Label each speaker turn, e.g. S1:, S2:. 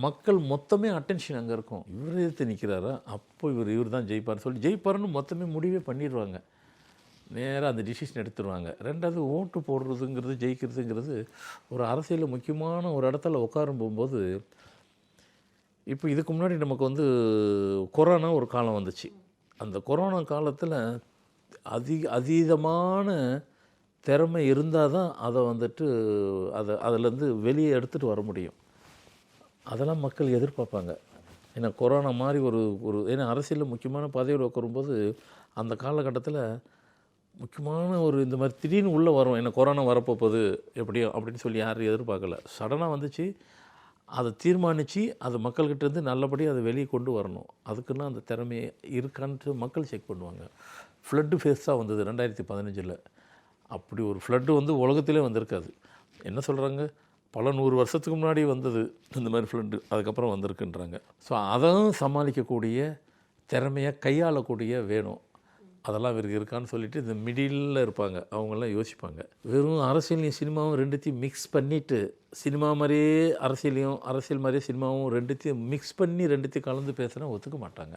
S1: மக்கள் மொத்தமே அட்டென்ஷன் அங்கே இருக்கும். இவர் எதிர்த்து நிற்கிறாரா, அப்போ இவர் தான் ஜெயிப்பார்னு சொல்லி ஜெயிப்பாருன்னு மொத்தமே முடிவே பண்ணிடுவாங்க. நேராக அந்த டிசிஷன் எடுத்துருவாங்க. ரெண்டாவது ஓட்டு போடுறதுங்கிறது ஜெயிக்கிறதுங்கிறது ஒரு அரசியலில் முக்கியமான ஒரு இடத்துல உட்காரும் போகும்போது, இப்போ இதுக்கு முன்னாடி நமக்கு கொரோனா ஒரு காலம் வந்துச்சு. அந்த கொரோனா காலத்தில் அதீதமான திறமை இருந்தால் தான் அதை அதிலேருந்து வெளியே எடுத்துகிட்டு வர முடியும். அதெல்லாம் மக்கள் எதிர்பார்ப்பாங்க. ஏன்னா கொரோனா மாதிரி ஏன்னா அரசியலில் முக்கியமான பதவியில் உட்காரும்போது அந்த காலகட்டத்தில் முக்கியமான இந்த மாதிரி திடீர்னு உள்ளே வரும். ஏன்னா கொரோனா வரப்போகுது எப்படியோ அப்படின்னு சொல்லி யாரும் எதிர்பார்க்கல. சடனாக வந்துச்சு. அதை தீர்மானித்து அது மக்கள்கிட்டேருந்து நல்லபடியாக அதை வெளியே கொண்டு வரணும். அதுக்குன்னா அந்த திறமையை இருக்கான்ட்டு மக்கள் செக் பண்ணுவாங்க. ஃப்ளட்டு ஃபேஸாக வந்தது 2015. அப்படி ஒரு ஃப்ளட்டு உலகத்திலே வந்திருக்காது. என்ன சொல்கிறாங்க, பல 100 வருஷத்துக்கு முன்னாடி வந்தது இந்த மாதிரி ஃப்ளட்டு, அதுக்கப்புறம் வந்திருக்குன்றாங்க. ஸோ அதையும் சமாளிக்கக்கூடிய திறமையை கையாளக்கூடிய வேணும். அதெல்லாம் இவருக்கு இருக்கான்னு சொல்லிவிட்டு இந்த மிடில் இருப்பாங்க, அவங்களாம் யோசிப்பாங்க. வெறும் அரசியலையும் சினிமாவும் ரெண்டுத்தையும் மிக்ஸ் பண்ணிவிட்டு, சினிமா மாதிரியே அரசியல் மாதிரியே சினிமாவும் ரெண்டுத்தையும் மிக்ஸ் பண்ணி ரெண்டுத்தையும் கலந்து பேசுனா ஒத்துக்க மாட்டாங்க.